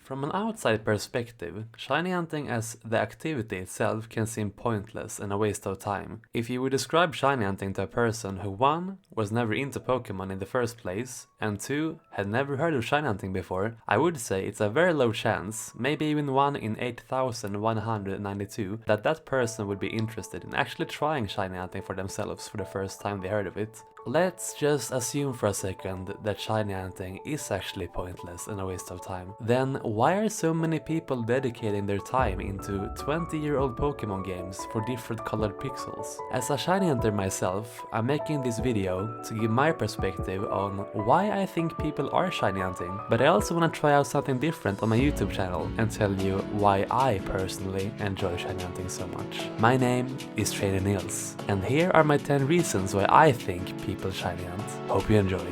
From an outside perspective, shiny hunting as the activity itself can seem pointless and a waste of time. If you would describe shiny hunting to a person who 1. Was never into Pokemon in the first place, and 2. Had never heard of shiny hunting before, I would say it's a very low chance, maybe even 1 in 8,192, that that person would be interested in actually trying shiny hunting for themselves for the first time they heard of it. Let's just assume for a second that shiny hunting is actually pointless and a waste of time. Then why are so many people dedicating their time into 20-year-old Pokemon games for different colored pixels? As a shiny hunter myself, I'm making this video to give my perspective on why I think people are shiny hunting, but I also want to try out something different on my YouTube channel and tell you why I personally enjoy shiny hunting so much. My name is Trader Nils, and here are my 10 reasons why I think people shiny hunt. Hope you enjoy.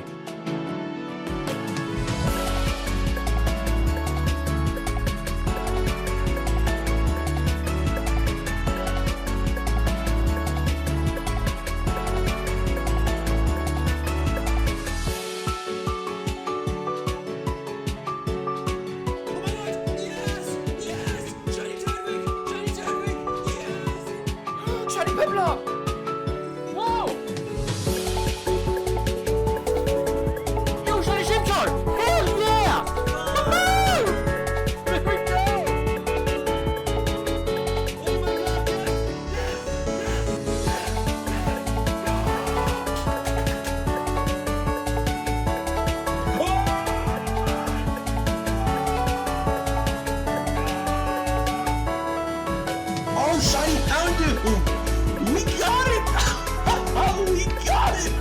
Shiny Houndoom! We got it! We got it!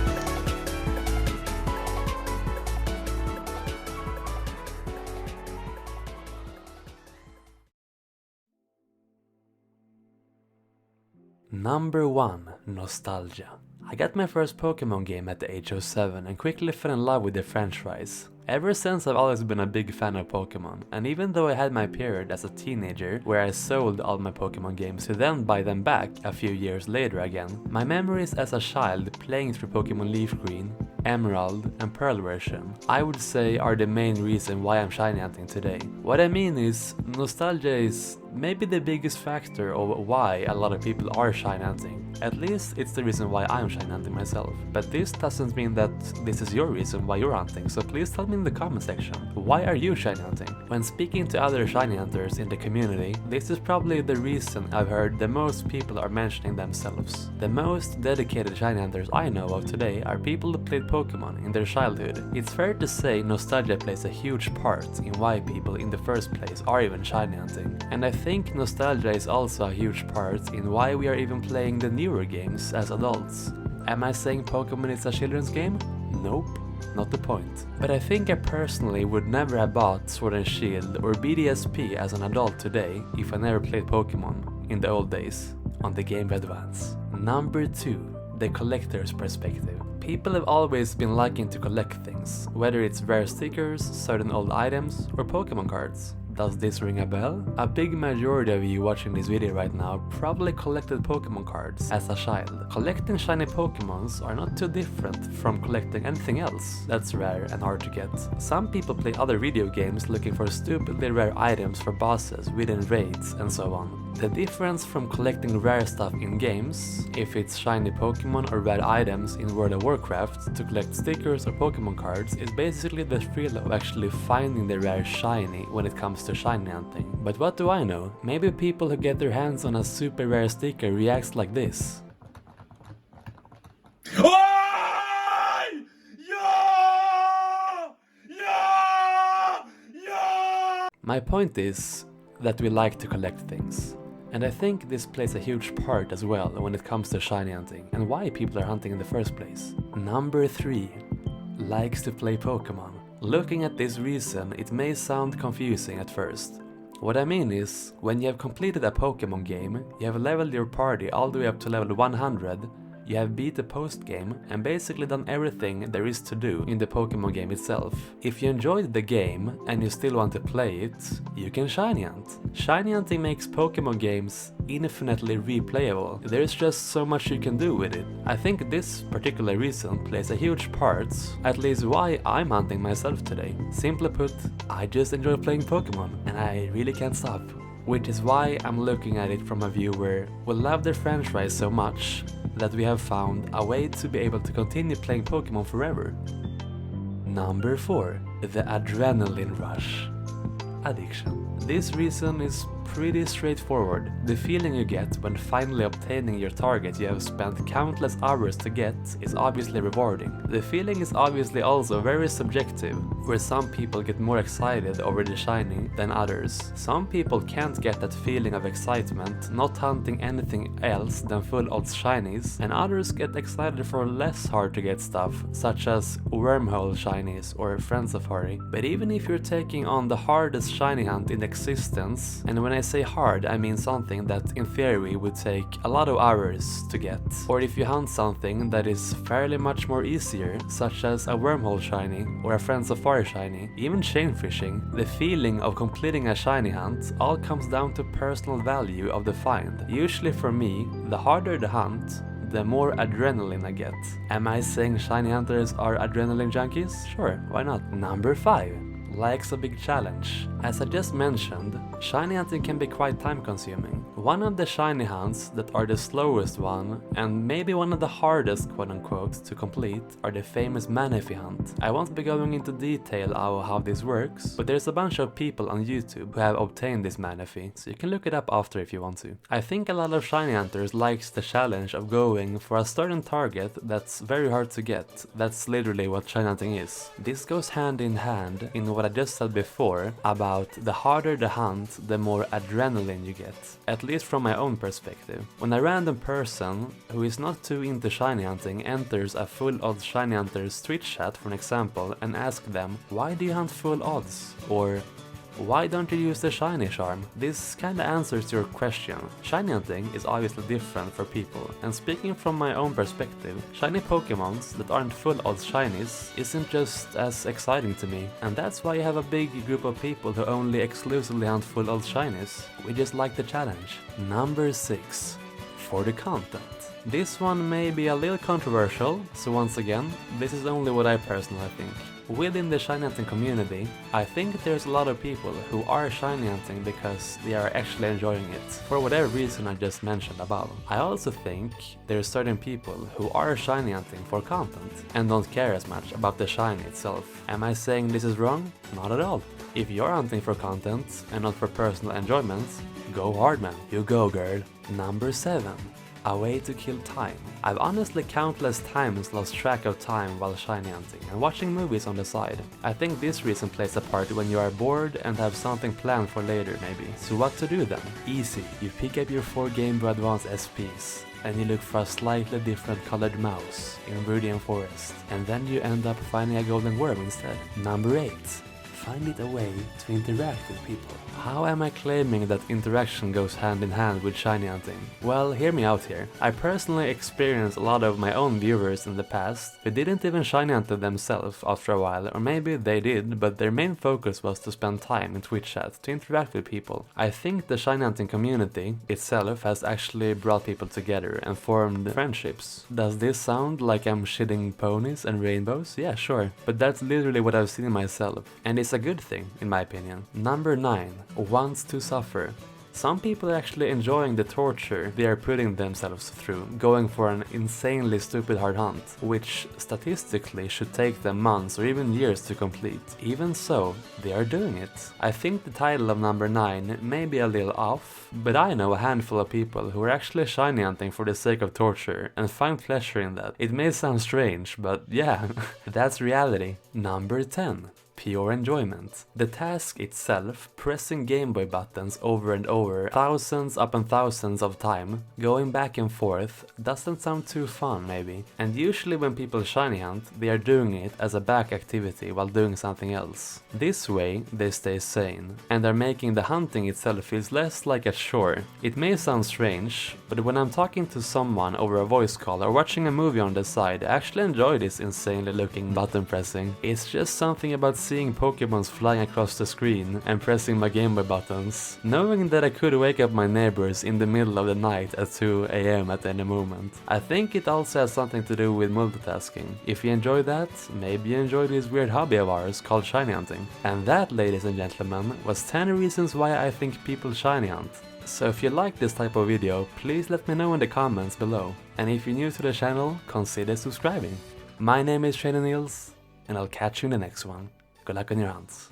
Number 1. Nostalgia. I got my first Pokemon game at the age of 7 and quickly fell in love with the franchise. Ever since I've always been a big fan of Pokemon, and even though I had my period as a teenager where I sold all my Pokemon games to then buy them back a few years later again, my memories as a child playing through Pokemon Leaf Green, Emerald and Pearl version, I would say are the main reason why I'm shiny hunting today. What I mean is, nostalgia is maybe the biggest factor of why a lot of people are shiny hunting. At least it's the reason why I'm shiny hunting myself. But this doesn't mean that this is your reason why you're hunting, so please tell me in the comment section, why are you shiny hunting? When speaking to other shiny hunters in the community, this is probably the reason I've heard the most people are mentioning themselves. The most dedicated shiny hunters I know of today are people that played Pokemon in their childhood. It's fair to say nostalgia plays a huge part in why people in the first place are even shiny hunting. And I think nostalgia is also a huge part in why we are even playing the newer games as adults. Am I saying Pokemon is a children's game? Nope. Not the point. But I think I personally would never have bought Sword and Shield or BDSP as an adult today if I never played Pokemon in the old days on the Game Boy Advance. Number 2. The collector's perspective. People have always been liking to collect things, whether it's rare stickers, certain old items, or Pokemon cards. Does this ring a bell? A big majority of you watching this video right now probably collected Pokemon cards as a child. Collecting shiny Pokemons are not too different from collecting anything else that's rare and hard to get. Some people play other video games looking for stupidly rare items for bosses within raids and so on. The difference from collecting rare stuff in games, if it's shiny Pokemon or rare items in World of Warcraft to collect stickers or Pokemon cards, is basically the thrill of actually finding the rare shiny when it comes to shiny hunting. But what do I know? Maybe people who get their hands on a super rare sticker reacts like this. My point is that we like to collect things. And I think this plays a huge part as well when it comes to shiny hunting and why people are hunting in the first place. Number 3. Likes to play Pokemon. Looking at this reason, it may sound confusing at first. What I mean is, when you have completed a Pokemon game, you have leveled your party all the way up to level 100, you have beat the post game and basically done everything there is to do in the Pokemon game itself. If you enjoyed the game and you still want to play it, you can shiny hunt. Shiny hunting makes Pokemon games infinitely replayable. There's just so much you can do with it. I think this particular reason plays a huge part, at least why I'm hunting myself today. Simply put, I just enjoy playing Pokemon and I really can't stop. Which is why I'm looking at it from a viewer who love the franchise so much that we have found a way to be able to continue playing Pokemon forever. Number 4. The adrenaline rush. Addiction. This reason is pretty straightforward. The feeling you get when finally obtaining your target you have spent countless hours to get is obviously rewarding. The feeling is obviously also very subjective, where some people get more excited over the shiny than others. Some people can't get that feeling of excitement not hunting anything else than full odds shinies, and others get excited for less hard to get stuff, such as wormhole shinies or friend safari. But even if you're taking on the hardest shiny hunt in existence, and when I say hard, I mean something that in theory would take a lot of hours to get. Or if you hunt something that is fairly much more easier, such as a wormhole shiny or a friend safari shiny, even chain fishing, the feeling of completing a shiny hunt all comes down to personal value of the find. Usually for me, the harder the hunt, the more adrenaline I get. Am I saying shiny hunters are adrenaline junkies? Sure, why not? Number 5. Likes a big challenge. As I just mentioned, shiny hunting can be quite time consuming. One of the shiny hunts that are the slowest one, and maybe one of the hardest quote unquote to complete, are the famous Manaphy hunt. I won't be going into detail of how this works, but there's a bunch of people on YouTube who have obtained this Manaphy, so you can look it up after if you want to. I think a lot of shiny hunters likes the challenge of going for a certain target that's very hard to get. That's literally what shiny hunting is. This goes hand in hand in what I just said before about the harder the hunt, the more adrenaline you get, at least from my own perspective. When a random person who is not too into shiny hunting enters a full odds shiny hunter's Twitch chat for an example and asks them, why do you hunt full odds? Or why don't you use the shiny charm? This kinda answers your question. Shiny hunting is obviously different for people, and speaking from my own perspective, shiny Pokemons that aren't full odds shinies isn't just as exciting to me, and that's why you have a big group of people who only exclusively hunt full odds shinies. We just like the challenge. Number 6. For the content. This one may be a little controversial, so once again, this is only what I personally think. Within the shiny hunting community, I think there's a lot of people who are shiny hunting because they are actually enjoying it, for whatever reason I just mentioned above. I also think there's certain people who are shiny hunting for content and don't care as much about the shiny itself. Am I saying this is wrong? Not at all. If you're hunting for content and not for personal enjoyment, go hard man, you go girl. Number 7. A way to kill time. I've honestly countless times lost track of time while shiny hunting and watching movies on the side. I think this reason plays a part when you are bored and have something planned for later maybe. So what to do then? Easy. You pick up your 4 Game Boy Advance SPs and you look for a slightly different colored mouse in Viridian Forest, and then you end up finding a golden worm instead. Number 8. Find it a way to interact with people. How am I claiming that interaction goes hand in hand with shiny hunting? Well, hear me out here. I personally experienced a lot of my own viewers in the past who didn't even shiny hunt themselves after a while, or maybe they did, but their main focus was to spend time in Twitch chat to interact with people. I think the shiny hunting community itself has actually brought people together and formed friendships. Does this sound like I'm shitting ponies and rainbows? Yeah, sure. But that's literally what I've seen myself, and it's a good thing, in my opinion. Number 9. Wants to suffer. Some people are actually enjoying the torture they are putting themselves through, going for an insanely stupid hard hunt, which statistically should take them months or even years to complete. Even so, they are doing it. I think the title of number 9 may be a little off, but I know a handful of people who are actually shiny hunting for the sake of torture and find pleasure in that. It may sound strange, but yeah, that's reality. Number 10. pure enjoyment. The task itself, pressing Game Boy buttons over and over, thousands upon thousands of time, going back and forth, doesn't sound too fun maybe. And usually when people shiny hunt, they are doing it as a back activity while doing something else. This way, they stay sane, and are making the hunting itself feels less like a chore. It may sound strange, but when I'm talking to someone over a voice call or watching a movie on the side, I actually enjoy this insanely looking button pressing. It's just something about seeing Pokemons flying across the screen and pressing my Game Boy buttons, knowing that I could wake up my neighbors in the middle of the night at 2 AM at any moment. I think it also has something to do with multitasking. If you enjoy that, maybe you enjoy this weird hobby of ours called shiny hunting. And that, ladies and gentlemen, was 10 reasons why I think people shiny hunt. So if you like this type of video, please let me know in the comments below. And if you're new to the channel, consider subscribing. My name is Trainer Niels, and I'll catch you in the next one. Good luck on your hunts.